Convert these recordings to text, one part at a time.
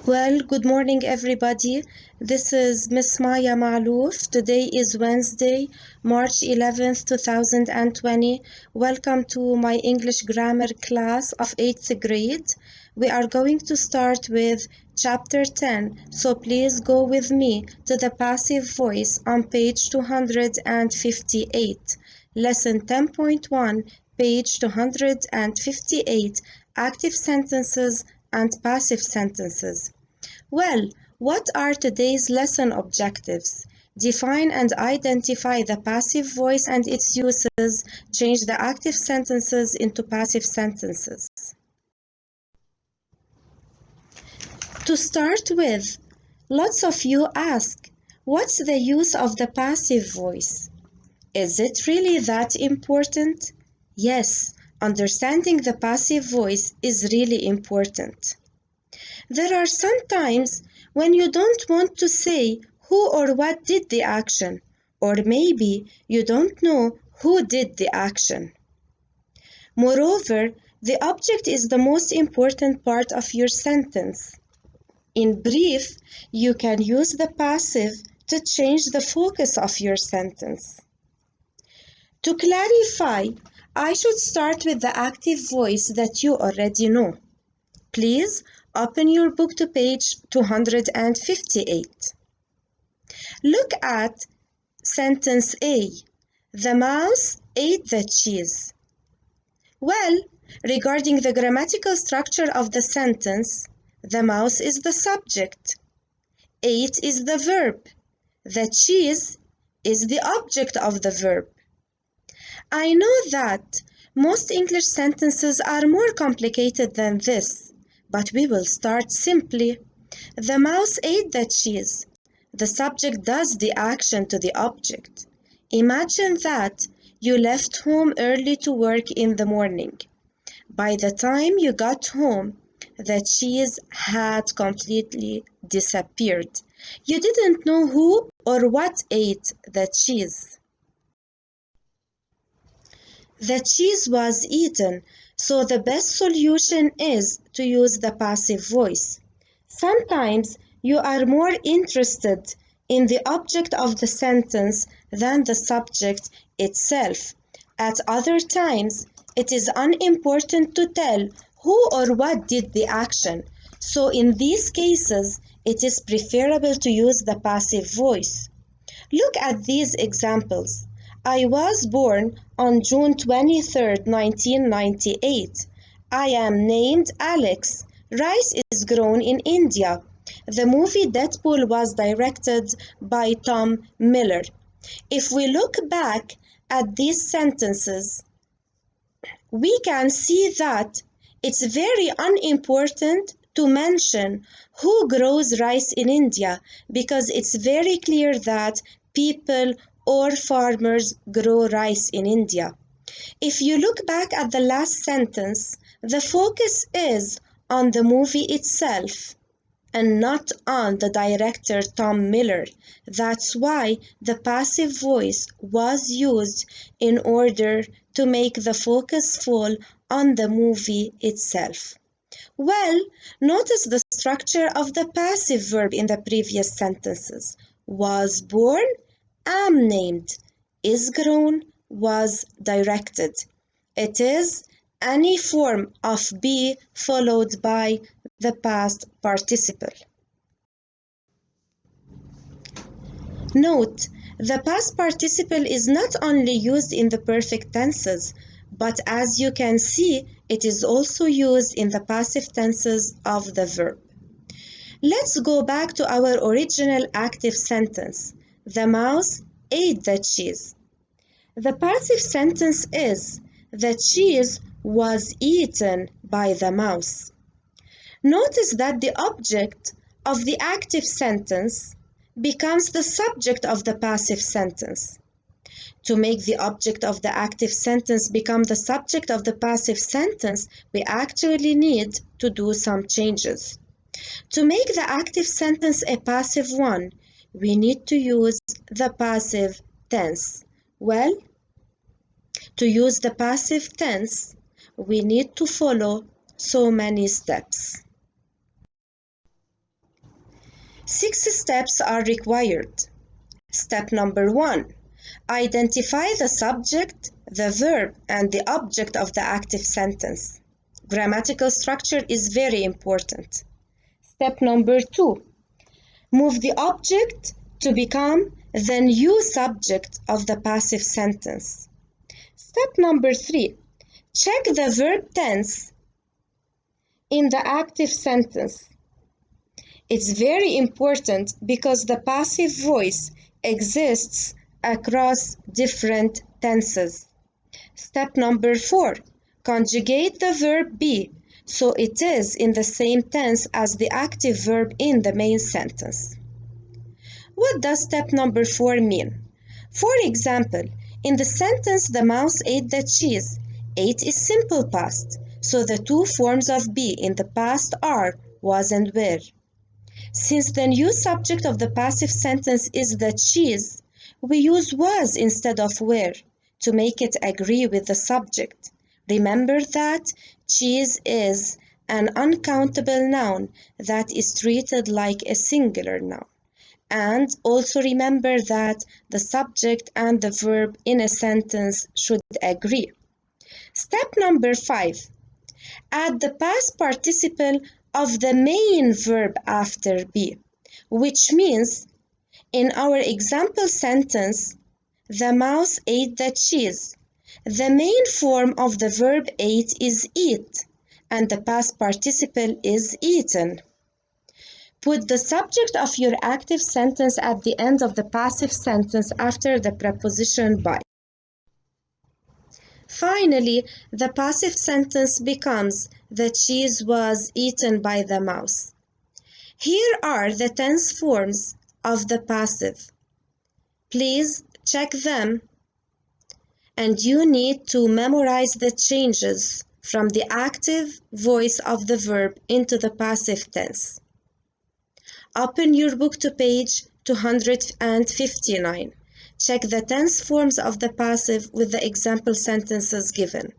Well, good morning, everybody. This is Miss Maya Maalouf. Today is Wednesday, March 11th, 2020. Welcome to my English grammar class of 8th grade. We are going to start with chapter 10, so please go with me to the passive voice on page 258. Lesson 10.1, page 258, active sentences and passive sentences. Well, what are today's lesson objectives? Define and identify the passive voice and its uses. Change the active sentences into passive sentences. To start with, lots of you ask, what's the use of the passive voice? Is it really that important? Yes, understanding the passive voice is really important. There are some times when you don't want to say who or what did the action, or maybe you don't know who did the action. Moreover, the object is the most important part of your sentence. In brief, you can use the passive to change the focus of your sentence. To clarify, I should start with the active voice that you already know. Please open your book to page 258. Look at sentence A. The mouse ate the cheese. Well, regarding the grammatical structure of the sentence, the mouse is the subject. Ate is the verb. The cheese is the object of the verb. I know that most English sentences are more complicated than this. But we will start simply. The mouse ate the cheese. The subject does the action to the object. Imagine that you left home early to work in the morning. By the time you got home, the cheese had completely disappeared. You didn't know who or what ate the cheese. The cheese was eaten, so the best solution is to use the passive voice. Sometimes you are more interested in the object of the sentence than the subject itself. At other times, it is unimportant to tell who or what did the action. So in these cases, it is preferable to use the passive voice. Look at these examples. I was born on June 23rd, 1998. I am named Alex. Rice is grown in India. The movie Deadpool was directed by Tom Miller. If we look back at these sentences, we can see that it's very unimportant to mention who grows rice in India because it's very clear that people or farmers grow rice in India. If you look back at the last sentence, the focus is on the movie itself and not on the director Tom Miller. That's why the passive voice was used in order to make the focus fall on the movie itself. Well, notice the structure of the passive verb in the previous sentences. Was born, am named, is grown, was directed. It is any form of be followed by the past participle. Note, the past participle is not only used in the perfect tenses, but as you can see, it is also used in the passive tenses of the verb. Let's go back to our original active sentence. The mouse ate the cheese. The passive sentence is, the cheese was eaten by the mouse. Notice that the object of the active sentence becomes the subject of the passive sentence. To make the object of the active sentence become the subject of the passive sentence, we actually need to do some changes. To make the active sentence a passive one, we need to use the passive tense. Well, to use the passive tense, we need to follow so many steps. 6 steps are required. Step number 1. Identify the subject, the verb, and the object of the active sentence. Grammatical structure is very important. Step number 2. Move the object to become the new subject of the passive sentence. Step number 3. Check the verb tense in the active sentence. It's very important because the passive voice exists across different tenses. Step number 4. Conjugate the verb be so it is in the same tense as the active verb in the main sentence. What does step number 4 mean? For example, in the sentence the mouse ate the cheese, ate is simple past, so the two forms of be in the past are was and were. Since the new subject of the passive sentence is the cheese, we use was instead of were to make it agree with the subject. Remember that cheese is an uncountable noun that is treated like a singular noun. And also remember that the subject and the verb in a sentence should agree. Step number 5. Add the past participle of the main verb after be, which means in our example sentence, the mouse ate the cheese. The main form of the verb ate is eat, and the past participle is eaten. Put the subject of your active sentence at the end of the passive sentence after the preposition by. Finally, the passive sentence becomes the cheese was eaten by the mouse. Here are the tense forms of the passive. Please check them, and you need to memorize the changes from the active voice of the verb into the passive tense. Open your book to page 259. Check the tense forms of the passive with the example sentences given.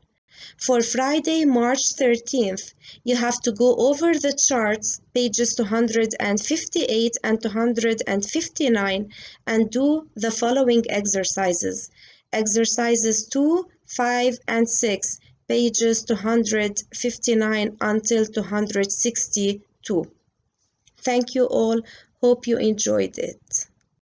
For Friday, March 13th, you have to go over the charts, pages 258 and 259, and do the following exercises. Exercises 2, 5, and 6, pages 259 until 262. Thank you all. Hope you enjoyed it.